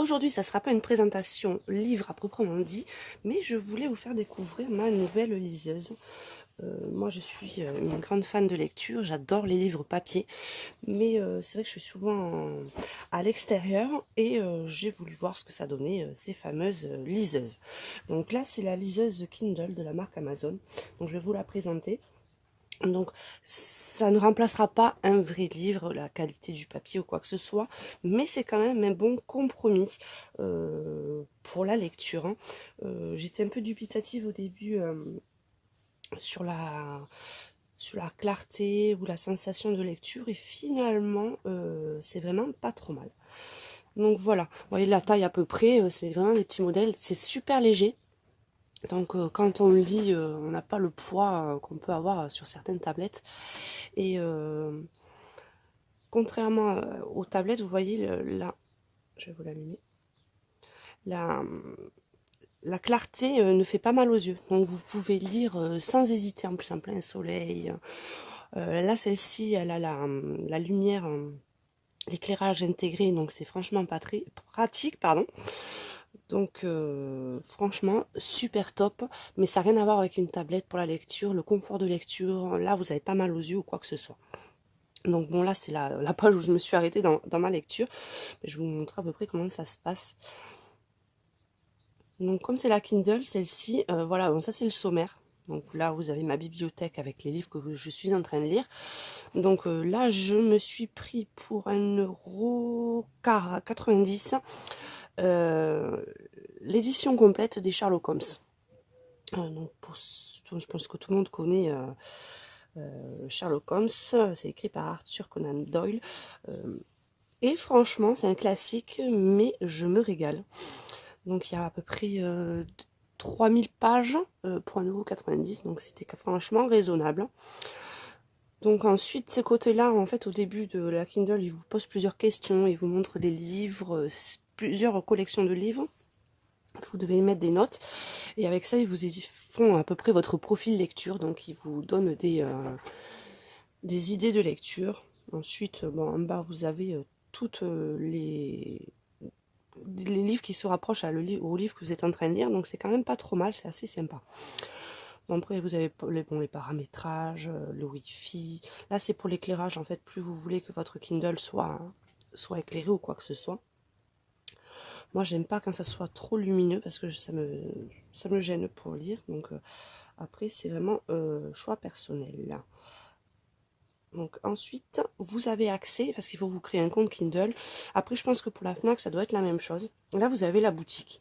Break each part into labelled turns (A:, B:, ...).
A: aujourd'hui, ça ne sera pas une présentation livre à proprement dit, mais je voulais vous faire découvrir ma nouvelle liseuse. Moi, je suis une grande fan de lecture, j'adore les livres papier, mais c'est vrai que je suis souvent à l'extérieur et j'ai voulu voir ce que ça donnait, ces fameuses liseuses. Donc là, c'est la liseuse Kindle de la marque Amazon, donc je vais vous la présenter. Donc, ça ne remplacera pas un vrai livre, la qualité du papier ou quoi que ce soit, mais c'est quand même un bon compromis pour la lecture, hein. J'étais un peu dubitative au début sur la clarté ou la sensation de lecture, et finalement, c'est vraiment pas trop mal. Donc voilà, vous voyez la taille à peu près, c'est vraiment des petits modèles, c'est super léger. Donc quand on lit, on n'a pas le poids qu'on peut avoir sur certaines tablettes. Et contrairement aux tablettes, vous voyez là, je vais vous l'allumer, la, la clarté ne fait pas mal aux yeux. Donc vous pouvez lire sans hésiter, en plus en plein soleil. Là, celle-ci, elle a la lumière, l'éclairage intégré, donc c'est franchement pas très pratique, pardon. Donc franchement, super top, mais ça n'a rien à voir avec une tablette pour la lecture, le confort de lecture. Là, vous avez pas mal aux yeux ou quoi que ce soit. Donc bon, là c'est la page où je me suis arrêtée dans ma lecture. Je vais vous montrer à peu près comment ça se passe. Donc comme c'est la Kindle, celle-ci, voilà, bon, ça c'est le sommaire. Donc là vous avez ma bibliothèque avec les livres que je suis en train de lire. Donc là je me suis pris pour 1,90 € l'édition complète des Sherlock Holmes. Donc je pense que tout le monde connaît Sherlock Holmes, c'est écrit par Arthur Conan Doyle. Et franchement, c'est un classique, mais je me régale. Donc il y a à peu près 3000 pages pour 1,90 €, donc c'était franchement raisonnable. Donc ensuite, ces côtés-là, en fait, au début de la Kindle, ils vous posent plusieurs questions, ils vous montrent des livres, plusieurs collections de livres. Vous devez mettre des notes, et avec ça, ils vous font à peu près votre profil lecture, donc ils vous donnent des idées de lecture. Ensuite, bon, en bas, vous avez toutes les livres qui se rapprochent au livre que vous êtes en train de lire, donc c'est quand même pas trop mal, c'est assez sympa. Bon, après vous avez les paramétrages, le wifi, là c'est pour l'éclairage en fait, plus vous voulez que votre Kindle soit éclairé ou quoi que ce soit. Moi j'aime pas quand ça soit trop lumineux parce que ça me gêne pour lire, donc après c'est vraiment choix personnel là. Donc ensuite, vous avez accès, parce qu'il faut vous créer un compte Kindle. Après, je pense que pour la FNAC, ça doit être la même chose. Là, vous avez la boutique.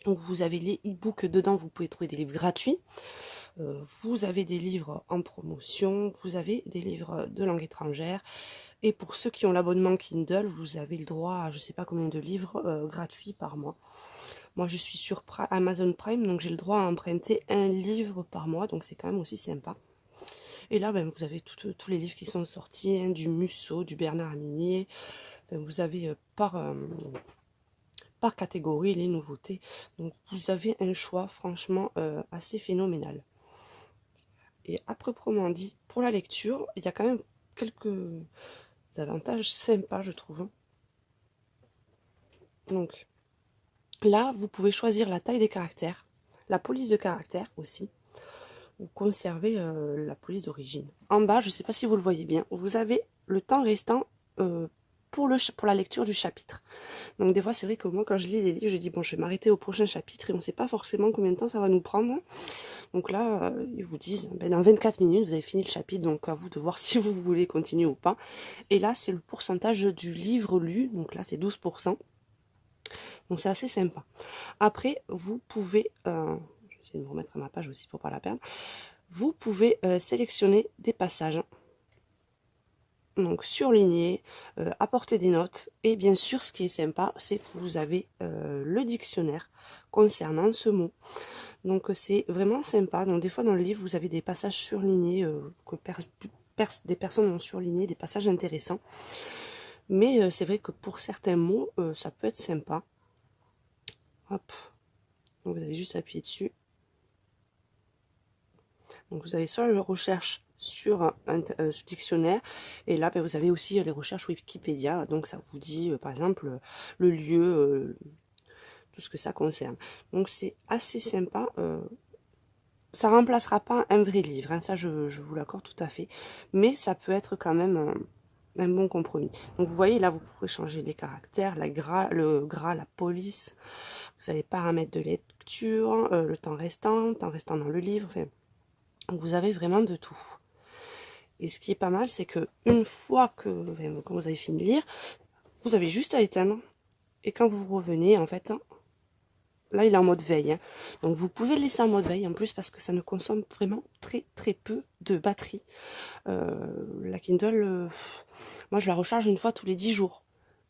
A: Donc vous avez les e-books dedans, vous pouvez trouver des livres gratuits. Vous avez des livres en promotion, vous avez des livres de langue étrangère. Et pour ceux qui ont l'abonnement Kindle, vous avez le droit à je ne sais pas combien de livres gratuits par mois. Moi, je suis sur Amazon Prime, donc j'ai le droit à emprunter un livre par mois, donc c'est quand même aussi sympa. Et là, ben, vous avez tous les livres qui sont sortis, hein, du Musso, du Bernard Minier. Vous avez par catégorie les nouveautés. Donc vous avez un choix franchement assez phénoménal. Et à proprement dit, pour la lecture, il y a quand même quelques avantages sympas, je trouve. Donc là, vous pouvez choisir la taille des caractères, la police de caractère aussi, ou conserver la police d'origine. En bas, je ne sais pas si vous le voyez bien, vous avez le temps restant pour la lecture du chapitre. Donc des fois, c'est vrai que moi, quand je lis les livres, je dis, bon, je vais m'arrêter au prochain chapitre, et on ne sait pas forcément combien de temps ça va nous prendre. Donc là, ils vous disent, ben, dans 24 minutes, vous avez fini le chapitre, donc à vous de voir si vous voulez continuer ou pas. Et là, c'est le pourcentage du livre lu, donc là, c'est 12%. Donc c'est assez sympa. Après, vous pouvez, je vais essayer de me remettre à ma page aussi pour pas la perdre, vous pouvez sélectionner des passages, donc surligner, apporter des notes, et bien sûr ce qui est sympa, c'est que vous avez le dictionnaire concernant ce mot. Donc c'est vraiment sympa. Donc des fois dans le livre vous avez des passages surlignés que des personnes ont surligné, des passages intéressants. Mais c'est vrai que pour certains mots ça peut être sympa. Hop, donc vous avez juste appuyé dessus. Donc vous avez soit la recherche sur un dictionnaire. Et là, ben, vous avez aussi les recherches Wikipédia. Donc ça vous dit, par exemple, le lieu, tout ce que ça concerne. Donc c'est assez sympa. Ça remplacera pas un vrai livre, hein, ça je vous l'accorde tout à fait. Mais ça peut être quand même un bon compromis. Donc vous voyez, là vous pouvez changer les caractères, le gras, la police. Vous avez paramètres de lecture, le temps restant dans le livre. Enfin, vous avez vraiment de tout. Et ce qui est pas mal, c'est que une fois quand vous avez fini de lire, vous avez juste à éteindre. Et quand vous revenez, en fait, là, il est en mode veille. Hein. Donc, vous pouvez le laisser en mode veille en plus parce que ça ne consomme vraiment très très peu de batterie. La Kindle, moi, je la recharge une fois tous les 10 jours.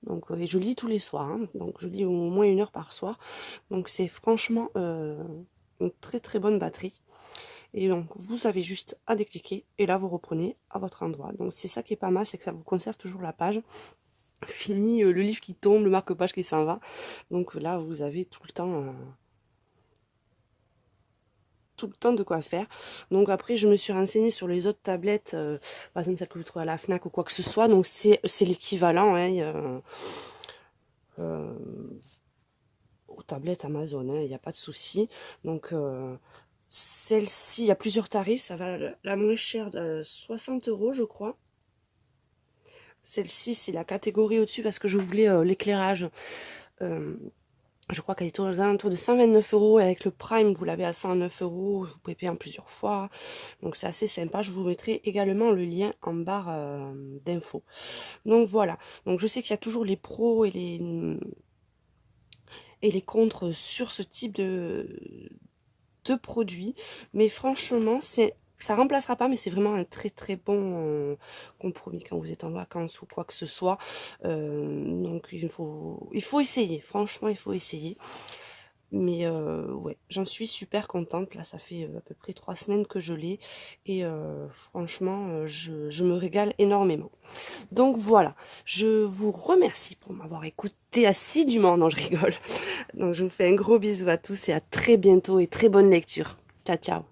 A: Donc, et je lis tous les soirs. Hein. Donc, je lis au moins 1 heure par soir. Donc, c'est franchement une très très bonne batterie. Et donc, vous avez juste à décliquer et là, vous reprenez à votre endroit. Donc, c'est ça qui est pas mal, c'est que ça vous conserve toujours la page. Fini le livre qui tombe, le marque-page qui s'en va. Donc là, vous avez tout le temps de quoi faire. Donc après, je me suis renseignée sur les autres tablettes, par exemple celles que vous trouvez à la Fnac ou quoi que ce soit. Donc c'est l'équivalent hein, aux tablettes Amazon, hein, il n'y a pas de souci. Donc celle-ci, il y a plusieurs tarifs. Ça va la moins chère de 60 € je crois. Celle-ci, c'est la catégorie au-dessus parce que je voulais l'éclairage. Je crois qu'elle est aux alentours de 129 € et avec le Prime, vous l'avez à 109 €. Vous pouvez payer en plusieurs fois. Donc c'est assez sympa. Je vous mettrai également le lien en barre d'infos. Donc voilà. Donc je sais qu'il y a toujours les pros et les contres sur ce type de produit. Mais franchement, ça remplacera pas, mais c'est vraiment un très très bon compromis quand vous êtes en vacances ou quoi que ce soit. Donc il faut essayer, franchement il faut essayer. Mais ouais, j'en suis super contente. Là, ça fait à peu près 3 semaines que je l'ai. Et franchement, je me régale énormément. Donc voilà, je vous remercie pour m'avoir écouté assidûment. Non, je rigole. Donc je vous fais un gros bisou à tous et à très bientôt et très bonne lecture. Ciao, ciao.